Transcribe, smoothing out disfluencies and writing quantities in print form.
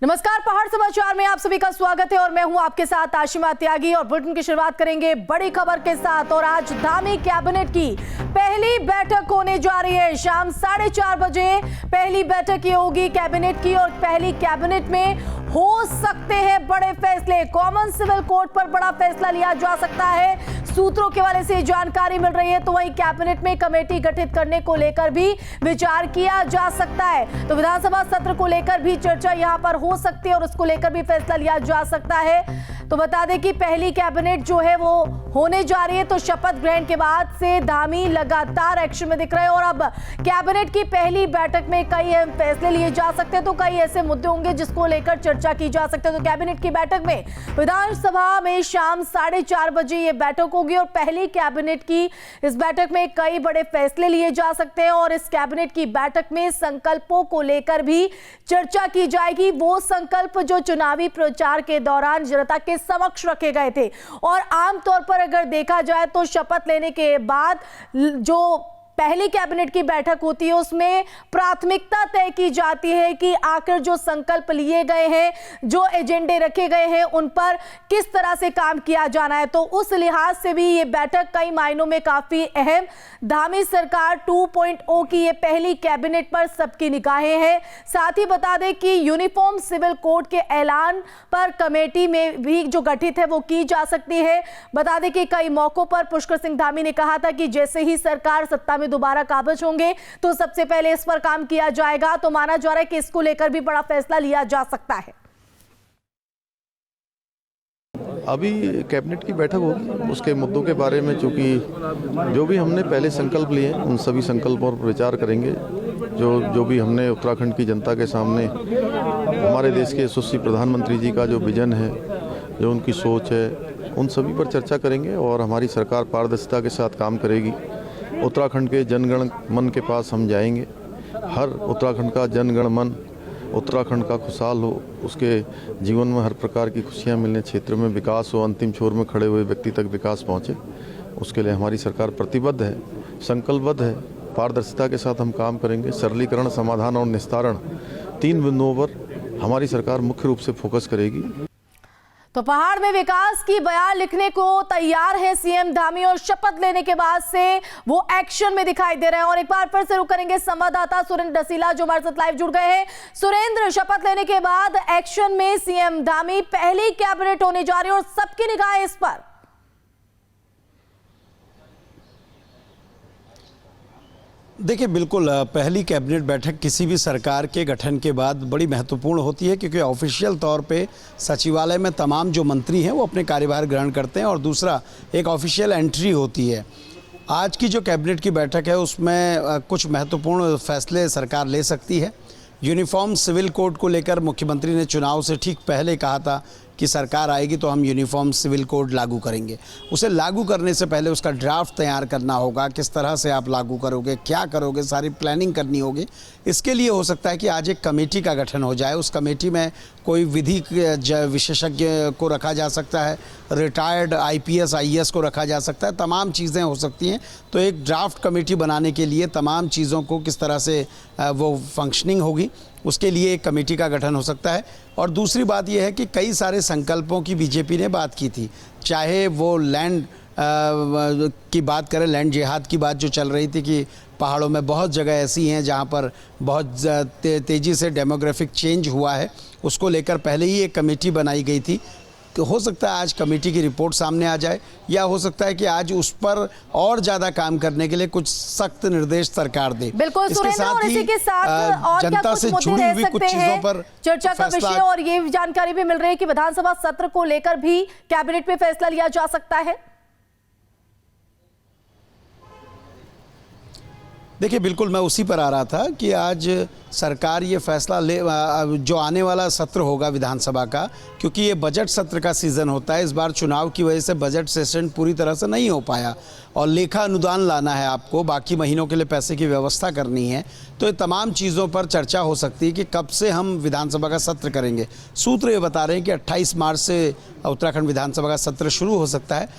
नमस्कार, पहाड़ समाचार में आप सभी का स्वागत है और मैं हूं आपके साथ आशिमा त्यागी। और बुलेटिन की शुरुआत करेंगे बड़ी खबर के साथ। और आज धामी कैबिनेट की पहली बैठक होने जा रही है। शाम 4:30 बजे पहली बैठक ये होगी कैबिनेट की और पहली कैबिनेट में हो सकते हैं बड़े फैसले। कॉमन सिविल कोड पर बड़ा फैसला लिया जा सकता है, सूत्रों के हवाले से जानकारी मिल रही है। तो वहीं कैबिनेट में कमेटी गठित करने को लेकर भी विचार किया जा सकता है। तो विधानसभा सत्र को लेकर भी चर्चा यहां पर हो सकती है और उसको लेकर भी फैसला लिया जा सकता है। तो बता दें कि पहली कैबिनेट जो है वो होने जा रही है। तो शपथ ग्रहण के बाद से धामी लगातार एक्शन में दिख रहे हैं और अब कैबिनेट की पहली बैठक में कई फैसले लिए जा सकते हैं। तो कई ऐसे मुद्दे होंगे जिसको लेकर चर्चा की जा सकती है। तो कैबिनेट की बैठक में विधानसभा में शाम 4:30 बजे ये बैठक होगी और पहली कैबिनेट की इस बैठक में कई बड़े फैसले लिए जा सकते हैं। और इस कैबिनेट की बैठक में संकल्पों को लेकर भी चर्चा की जाएगी। वो संकल्प जो चुनावी प्रचार के दौरान जनता के समक्ष रखे गए थे। और आमतौर पर अगर देखा जाए तो शपथ लेने के बाद जो पहली कैबिनेट की बैठक होती है उसमें प्राथमिकता तय की जाती है कि आखिर जो संकल्प लिए गए हैं, जो एजेंडे रखे गए हैं, उन पर किस तरह से काम किया जाना है। तो उस लिहाज से भी ये बैठक कई मायनों में काफी अहम। धामी सरकार 2.0 की ये पहली कैबिनेट पर सबकी निगाहें हैं। साथ ही बता दें कि यूनिफॉर्म सिविल कोड के ऐलान पर कमेटी में भी जो गठित है वो की जा सकती है। बता दें कि कई मौकों पर पुष्कर सिंह धामी ने कहा था कि जैसे ही सरकार सत्ता में दोबारा काबिज होंगे तो सबसे पहले इस पर काम किया जाएगा। तो माना जा रहा है कि इसको लेकर भी बड़ा फैसला लिया जा सकता है। अभी कैबिनेट की बैठक होगी, उसके मुद्दों के बारे में चूँकि जो भी हमने पहले संकल्प लिए उन सभी संकल्पों पर विचार करेंगे। जो भी हमने उत्तराखंड की जनता के सामने हमारे देश के यशस्वी प्रधानमंत्री जी का जो विजन है, जो उनकी सोच है, उन सभी पर चर्चा करेंगे। और हमारी सरकार पारदर्शिता के साथ काम करेगी। उत्तराखंड के जनगण मन के पास हम जाएंगे। हर उत्तराखंड का जनगण मन उत्तराखंड का खुशहाल हो, उसके जीवन में हर प्रकार की खुशियां मिलने, क्षेत्र में विकास हो, अंतिम छोर में खड़े हुए व्यक्ति तक विकास पहुंचे। उसके लिए हमारी सरकार प्रतिबद्ध है, संकल्पबद्ध है। पारदर्शिता के साथ हम काम करेंगे। सरलीकरण, समाधान और निस्तारण, 3 बिंदुओं पर हमारी सरकार मुख्य रूप से फोकस करेगी। तो पहाड़ में विकास की बयान लिखने को तैयार है सीएम धामी और शपथ लेने के बाद से वो एक्शन में दिखाई दे रहे हैं। और एक बार फिर से रुक करेंगे संवाददाता सुरेंद्र डसीला जो हमारे साथ लाइव जुड़ गए हैं। सुरेंद्र, शपथ लेने के बाद एक्शन में सीएम धामी, पहली कैबिनेट होने जा रही है और सबकी निगाह इस पर। देखिए, बिल्कुल पहली कैबिनेट बैठक किसी भी सरकार के गठन के बाद बड़ी महत्वपूर्ण होती है, क्योंकि ऑफिशियल तौर पे सचिवालय में तमाम जो मंत्री हैं वो अपने कार्यभार ग्रहण करते हैं और दूसरा एक ऑफिशियल एंट्री होती है। आज की जो कैबिनेट की बैठक है उसमें कुछ महत्वपूर्ण फैसले सरकार ले सकती है। यूनिफॉर्म सिविल कोड को लेकर मुख्यमंत्री ने चुनाव से ठीक पहले कहा था कि सरकार आएगी तो हम यूनिफॉर्म सिविल कोड लागू करेंगे। उसे लागू करने से पहले उसका ड्राफ्ट तैयार करना होगा, किस तरह से आप लागू करोगे, क्या करोगे, सारी प्लानिंग करनी होगी। इसके लिए हो सकता है कि आज एक कमेटी का गठन हो जाए। उस कमेटी में कोई विधि विशेषज्ञ को रखा जा सकता है, रिटायर्ड IPS IAS को रखा जा सकता है, तमाम चीज़ें हो सकती हैं। तो एक ड्राफ्ट कमेटी बनाने के लिए तमाम चीज़ों को किस तरह से वो फंक्शनिंग होगी, उसके लिए एक कमेटी का गठन हो सकता है। और दूसरी बात यह है कि कई सारे संकल्पों की बीजेपी ने बात की थी, चाहे वो लैंड की बात करें, लैंड जिहाद की बात जो चल रही थी कि पहाड़ों में बहुत जगह ऐसी हैं जहां पर बहुत तेज़ी से डेमोग्राफिक चेंज हुआ है, उसको लेकर पहले ही एक कमेटी बनाई गई थी। तो हो सकता है आज कमेटी की रिपोर्ट सामने आ जाए, या हो सकता है कि आज उस पर और ज्यादा काम करने के लिए कुछ सख्त निर्देश सरकार दे। बिल्कुल सुरेंद्र, और इसी के साथ और जनता से जुड़ी हुई कुछ चीजों पर चर्चा का विषय। और ये जानकारी भी मिल रही है कि विधानसभा सत्र को लेकर भी कैबिनेट में फैसला लिया जा सकता है। देखिए, बिल्कुल मैं उसी पर आ रहा था कि आज सरकार ये फैसला ले, जो आने वाला सत्र होगा विधानसभा का, क्योंकि ये बजट सत्र का सीज़न होता है, इस बार चुनाव की वजह से बजट सेशन पूरी तरह से नहीं हो पाया और लेखा अनुदान लाना है आपको, बाकी महीनों के लिए पैसे की व्यवस्था करनी है। तो ये तमाम चीज़ों पर चर्चा हो सकती है कि कब से हम विधानसभा का सत्र करेंगे। सूत्र ये बता रहे हैं कि 28 मार्च से उत्तराखंड विधानसभा का सत्र शुरू हो सकता है।